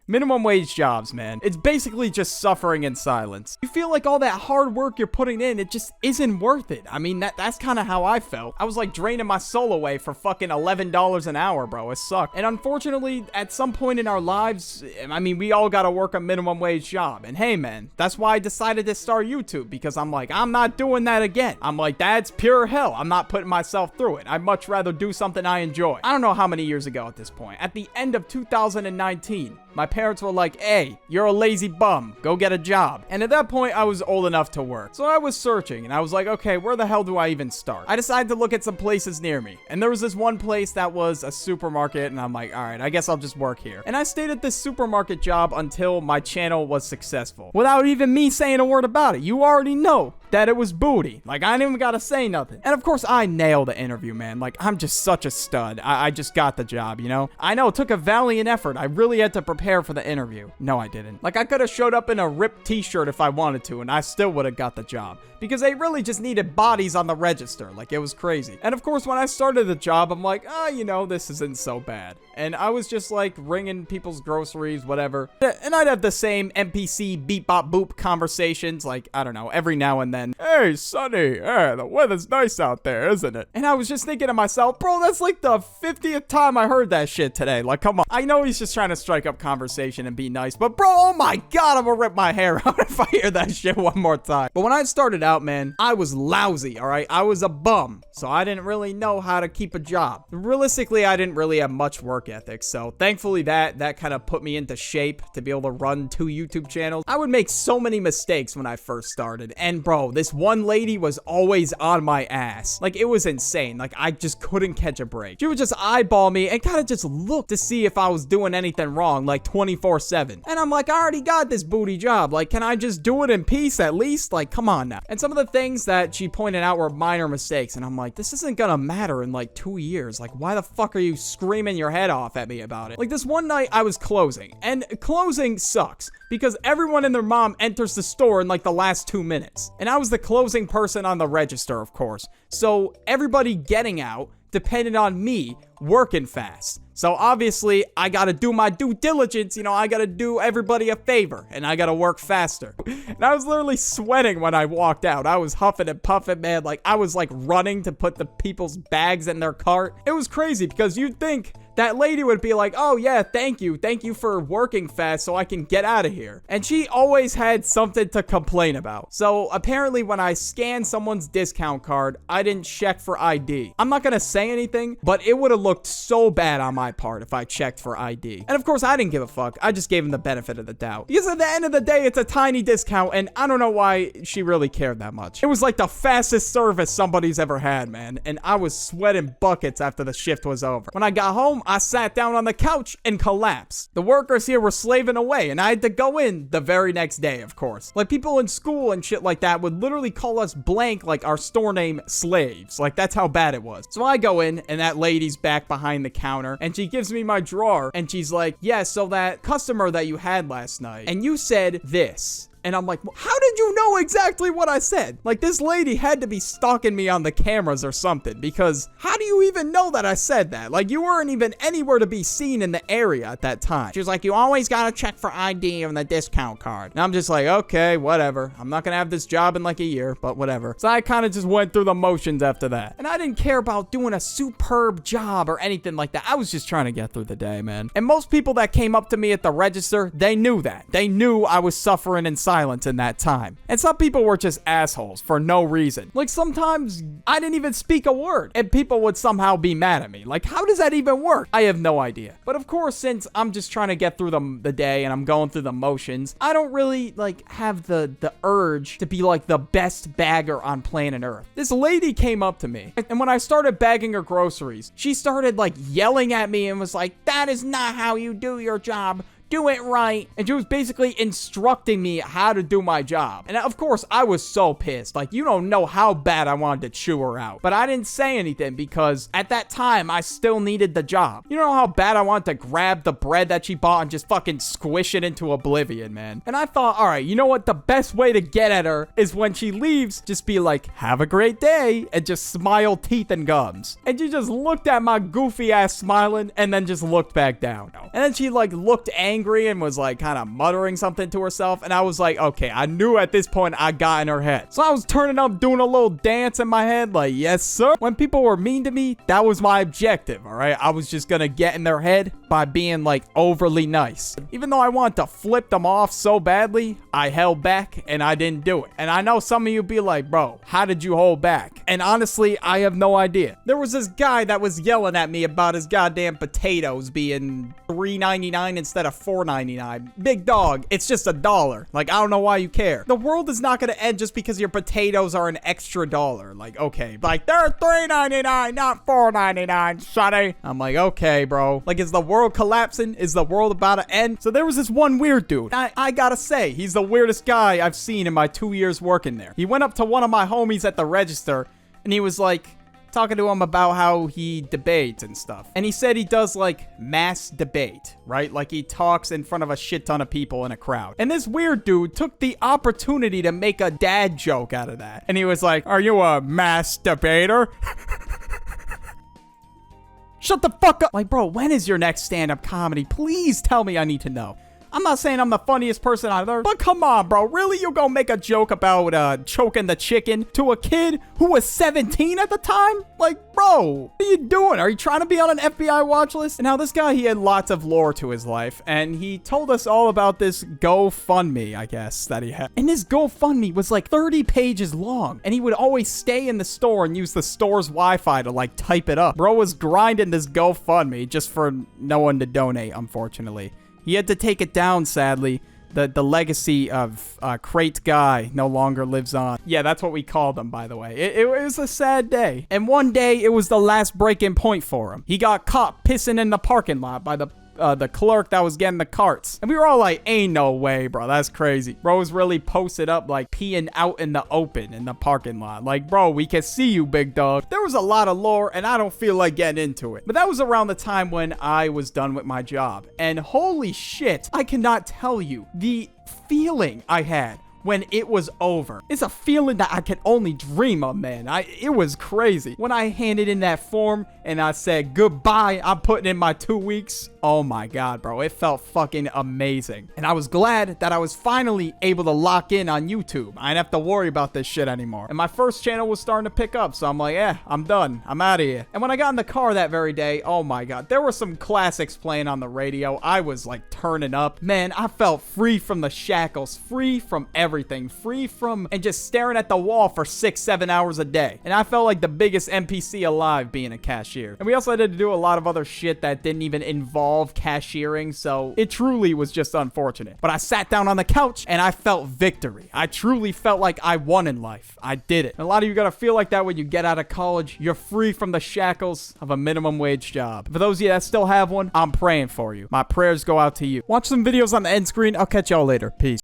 Minimum wage jobs, man. It's basically just suffering in silence. You feel like all that hard work you're putting in, it just isn't worth it. I mean, that's kind of how I felt. I was like draining my soul away for fucking $11 an hour, bro. It sucked. And unfortunately, at some point in our lives, I mean, we all gotta work a minimum wage job. And hey, man, that's why I decided to start YouTube, because I'm like, I'm not doing that again. I'm like, that's pure hell. I'm not putting myself through it. I'd much rather do something I enjoy. I don't know how many years ago at this point. At the end of 2019, my parents were like, hey, you're a lazy bum. Go get a job. And at that point, I was old enough to work. So I was searching, and I was like, okay, where the hell do I even start? I decided to look at some places near me. And there was this one place that was a supermarket, and I'm like, all right, I guess I'll just work here. And I stayed at this supermarket job until my channel was successful. Without even me saying a word about it. You already know that it was booty. Like, I didn't even gotta say nothing. And of course, I nailed the interview, man. Like, I'm just such a stud. I just got the job, you know? I know, it took a valiant effort. I really had to prepare for the interview. No, I didn't. Like, I could have showed up in a ripped t-shirt if I wanted to, and I still would have got the job. Because they really just needed bodies on the register. Like, it was crazy. And of course, when I started the job, I'm like, you know, this isn't so bad. And I was just like ringing people's groceries, whatever. And I'd have the same NPC beep bop boop conversations, like, I don't know, every now and then. Hey, Sonny, the weather's nice out there, isn't it? And I was just thinking to myself, bro, that's like the 50th time I heard that shit today. Like, come on. I know he's just trying to strike up conversation and be nice, but bro, oh my God, I'm gonna rip my hair out if I hear that shit one more time. But when I started out, man, I was lousy, all right? I was a bum, so I didn't really know how to keep a job. Realistically, I didn't really have much work ethic, so thankfully that kind of put me into shape to be able to run 2 YouTube channels. I would make so many mistakes when I first started, and bro, this one lady was always on my ass. Like, it was insane. Like, I just couldn't catch a break. She would just eyeball me and kind of just look to see if I was doing anything wrong, like 24/7. And I'm like, I already got this booty job. Like, can I just do it in peace at least? Like, come on now. And some of the things that she pointed out were minor mistakes, and I'm like, this isn't gonna matter in like 2 years. Like, why the fuck are you screaming your head off at me about it? Like, this one night I was closing, and closing sucks because everyone and their mom enters the store in like the last 2 minutes, and I was the closing person on the register, of course. So everybody getting out depended on me working fast. So obviously, I gotta do my due diligence, you know, I gotta do everybody a favor, and I gotta work faster. And I was literally sweating when I walked out. I was huffing and puffing, man. Like, I was like running to put the people's bags in their cart. It was crazy because you'd think that lady would be like, oh yeah, thank you for working fast so I can get out of here. And she always had something to complain about. So apparently when I scanned someone's discount card, I didn't check for ID. I'm not gonna say anything, but it would have looked so bad on my part if I checked for ID. And of course, I didn't give a fuck. I just gave him the benefit of the doubt. Because at the end of the day, it's a tiny discount, and I don't know why she really cared that much. It was like the fastest service somebody's ever had, man. And I was sweating buckets after the shift was over. When I got home, I sat down on the couch and collapsed. The workers here were slaving away, and I had to go in the very next day, of course. Like, people in school and shit like that would literally call us blank, like our store name, slaves. Like, that's how bad it was. So I go in, and that lady's back behind the counter, and she gives me my drawer, and she's like, yeah, so that customer that you had last night, and you said this. And I'm like, how did you know exactly what I said? Like, this lady had to be stalking me on the cameras or something, because how do you even know that I said that? Like, you weren't even anywhere to be seen in the area at that time. She was like, you always gotta check for ID on the discount card. And I'm just like, okay, whatever. I'm not gonna have this job in like a year, but whatever. So I kind of just went through the motions after that. And I didn't care about doing a superb job or anything like that. I was just trying to get through the day, man. And most people that came up to me at the register, they knew that. They knew I was suffering in silence in that time. And some people were just assholes for no reason. Like, sometimes I didn't even speak a word and people would somehow be mad at me. Like, how does that even work? I have no idea. But of course, since I'm just trying to get through the day and I'm going through the motions, I don't really like have the urge to be like the best bagger on planet Earth. This lady came up to me, and when I started bagging her groceries, she started like yelling at me and was like, that is not how you do your job. Do it right. And she was basically instructing me how to do my job. And of course, I was so pissed. Like, you don't know how bad I wanted to chew her out. But I didn't say anything because at that time, I still needed the job. You know how bad I wanted to grab the bread that she bought and just fucking squish it into oblivion, man. And I thought, all right, you know what? The best way to get at her is when she leaves, just be like, have a great day, and just smile teeth and gums. And she just looked at my goofy ass smiling and then just looked back down. And then she like looked angry angry and was like kind of muttering something to herself. And I was like, okay, I knew at this point I got in her head. So I was turning up, doing a little dance in my head like, yes, sir. When people were mean to me, that was my objective, all right? I was just gonna get in their head by being like overly nice. Even though I wanted to flip them off so badly, I held back and I didn't do it. And I know some of you be like, bro, how did you hold back? And honestly, I have no idea. There was this guy that was yelling at me about his goddamn potatoes being $3.99 instead of $4.99. Big dog, it's just $1. Like, I don't know why you care. The world is not gonna end just because your potatoes are an extra dollar. Like, okay, like they're $3.99, not $4.99, sonny. I'm like, okay, bro. Like, is the world collapsing? Is the world about to end? So there was this one weird dude. I gotta say, he's the weirdest guy I've seen in my 2 years working there. He went up to one of my homies at the register and he was like, talking to him about how he debates and stuff. And he said he does like mass debate, right? Like he talks in front of a shit ton of people in a crowd. And this weird dude took the opportunity to make a dad joke out of that. And he was like, are you a mass debater? Shut the fuck up. Like, bro, when is your next stand-up comedy? Please tell me, I need to know. I'm not saying I'm the funniest person on earth, but come on, bro. Really? You gonna make a joke about choking the chicken to a kid who was 17 at the time? Like, bro, what are you doing? Are you trying to be on an FBI watch list? And now this guy, he had lots of lore to his life, and he told us all about this GoFundMe, I guess, that he had. And this GoFundMe was like 30 pages long, and he would always stay in the store and use the store's Wi-Fi to like type it up. Bro was grinding this GoFundMe just for no one to donate, unfortunately. He had to take it down, sadly. The legacy of Crate Guy no longer lives on. Yeah, that's what we called him, by the way. It was a sad day. And one day, it was the last breaking point for him. He got caught pissing in the parking lot by the clerk that was getting the carts. And we were all like, ain't no way, bro. That's crazy. Bro was really posted up like peeing out in the open in the parking lot. Like, bro, we can see you, big dog. There was a lot of lore and I don't feel like getting into it. But that was around the time when I was done with my job. And holy shit, I cannot tell you the feeling I had when it was over. It's a feeling that I can only dream of, man. It was crazy. When I handed in that form and I said, goodbye, I'm putting in my 2 weeks. Oh my God, bro. It felt fucking amazing. And I was glad that I was finally able to lock in on YouTube. I didn't have to worry about this shit anymore. And my first channel was starting to pick up. So I'm like, yeah, I'm done. I'm out of here. And when I got in the car that very day, oh my God, there were some classics playing on the radio. I was like turning up. Man, I felt free from the shackles, free from everything, free from and just staring at the wall for 6-7 hours a day. And I felt like the biggest NPC alive being a cashier. And we also had to do a lot of other shit that didn't even involve cashiering, so it truly was just unfortunate. But I sat down on the couch and I felt victory. I truly felt like I won in life. I did it. And a lot of you gotta feel like that when you get out of college. You're free from the shackles of a minimum wage job. For those of you that still have one, I'm praying for you. My prayers go out to you. Watch some videos on the end screen. I'll catch y'all later. Peace.